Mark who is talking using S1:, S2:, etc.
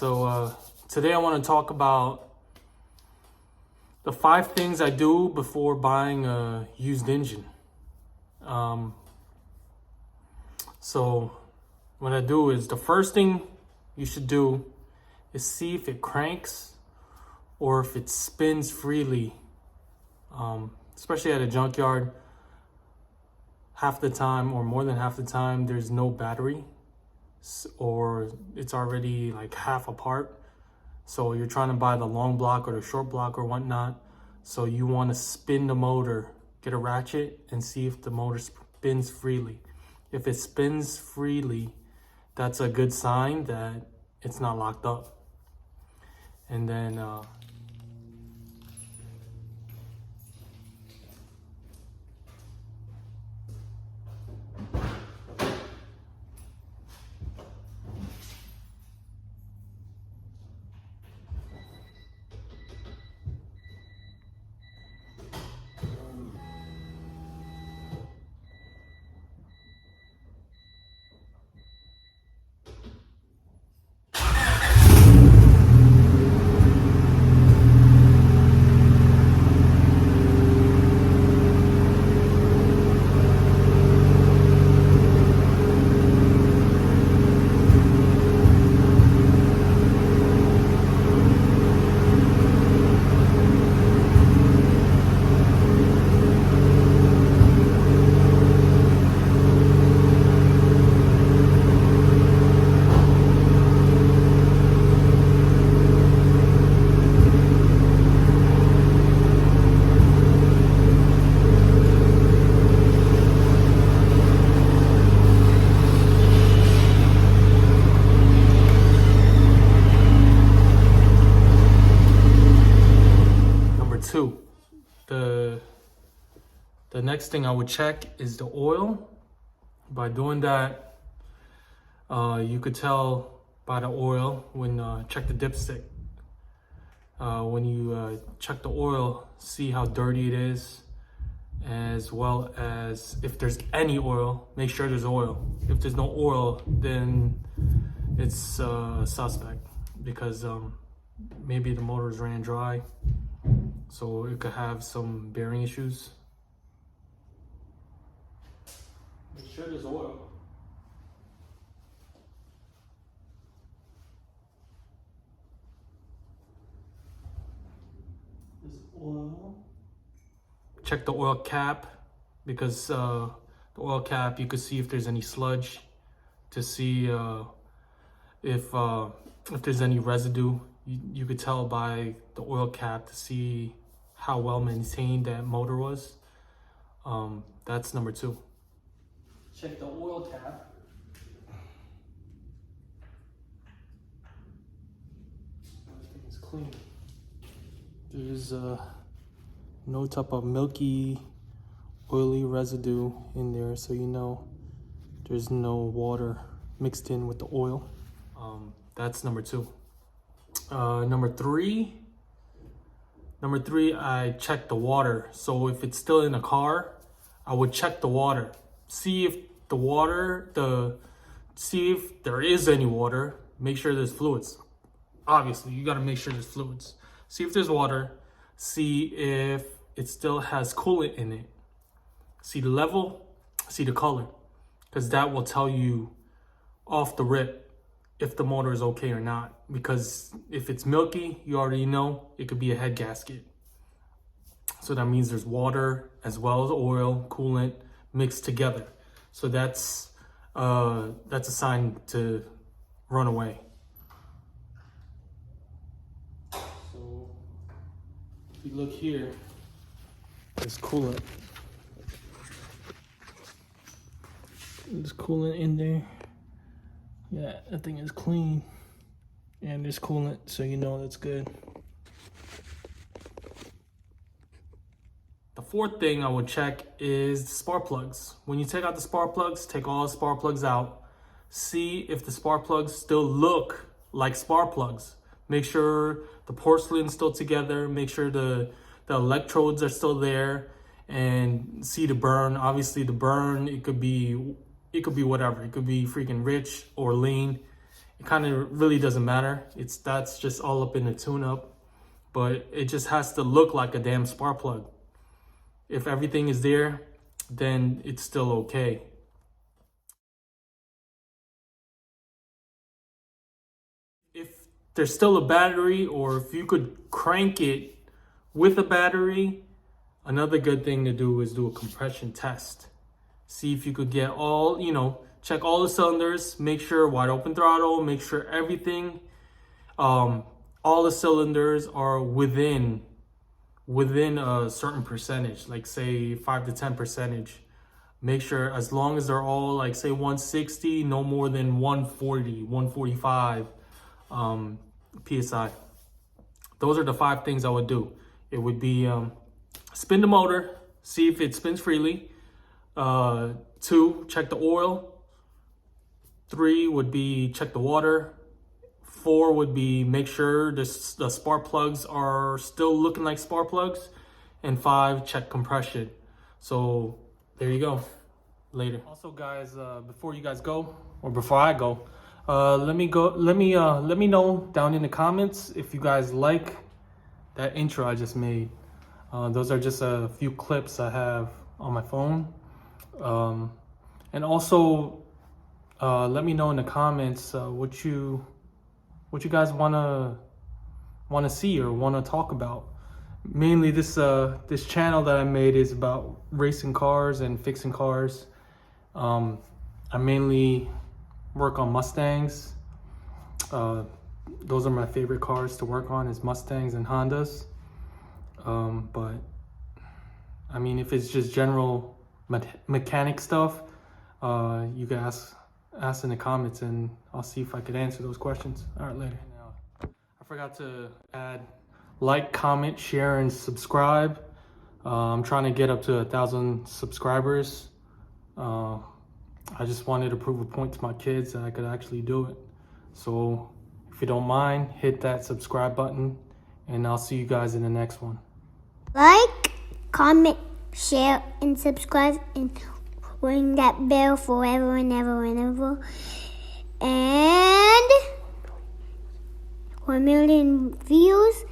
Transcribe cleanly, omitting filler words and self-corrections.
S1: Today I want to talk about the 5 things I do before buying a used engine. So what I do is, the first thing you should do is see if it cranks or if it spins freely. Especially at a junkyard, half the time or more than half the time there's no battery, or it's already like half apart. So you're trying to buy the long block or the short block or whatnot. So you want to spin the motor, get a ratchet and see if the motor spins freely. If it spins freely, that's a good sign that it's not locked up. And then two, the next thing I would check is the oil. By doing that, you could tell by the oil when check the dipstick. When you check the oil, see how dirty it is, as well as if there's any oil, make sure there's oil. If there's no oil, then it's suspect, because maybe the motor's ran dry, so it could have some bearing issues. Make sure there's oil. There's oil. Check the oil cap, because the oil cap, you could see if there's any sludge, to see if there's any residue. You could tell by the oil cap to see how well maintained that motor was. That's number 2. Check the oil cap. Everything is clean. There's no type of milky, oily residue in there, so you know there's no water mixed in with the oil. That's number 2. Number three, I check the water. So if it's still in the car, I would check the water. See if see if there is any water. Make sure there's fluids. Obviously, you gotta make sure there's fluids. See if there's water. See if it still has coolant in it. See the level, see the color, because that will tell you off the rip if the motor is okay or not. Because if it's milky, you already know it could be a head gasket. So that means there's water as well as oil, coolant mixed together. So that's a sign to run away. So if you look here, there's coolant. There's coolant in there. Yeah, that thing is clean. And there's coolant, so you know that's good. The 4th thing I would check is the spark plugs. When you take out the spark plugs, take all the spark plugs out. See if the spark plugs still look like spark plugs. Make sure the porcelain's still together. Make sure the electrodes are still there, and see the burn. Obviously the burn, it could be whatever. It could be freaking rich or lean. it kind of really doesn't matter. That's just all up in the tune-up, but it just has to look like a damn spark plug. If everything is there, then it's still okay. If there's still a battery, or if you could crank it with a battery, another good thing to do is do a compression test. See if you could get all, check all the cylinders, make sure wide open throttle, make sure everything, all the cylinders are within a certain percentage, like say 5 to 10%. Make sure as long as they're all like say 160, no more than 140, 145 PSI. Those are the 5 things I would do. It would be spin the motor, see if it spins freely. 2, check the oil. 3 would be check the water. 4 would be make sure the spark plugs are still looking like spark plugs. And 5, check compression. So there you go. Later. Also, guys, before you guys go, or before I go, let me know down in the comments if you guys like that intro I just made. Those are just a few clips I have on my phone. And also let me know in the comments what you guys want to see or want to talk about. Mainly this channel that I made is about racing cars and fixing cars. I mainly work on Mustangs. Those are my favorite cars to work on, is Mustangs and Hondas. But I mean, if it's just general mechanic stuff, you can ask in the comments, and I'll see if I could answer those questions. All right, later. Now, I forgot to add like, comment, share, and subscribe. I'm trying to get up to 1,000 subscribers. I just wanted to prove a point to my kids that I could actually do it. So if you don't mind, hit that subscribe button, and I'll see you guys in the next one.
S2: Like, comment, share, and subscribe, and ring that bell forever and ever and ever. And 1 million views.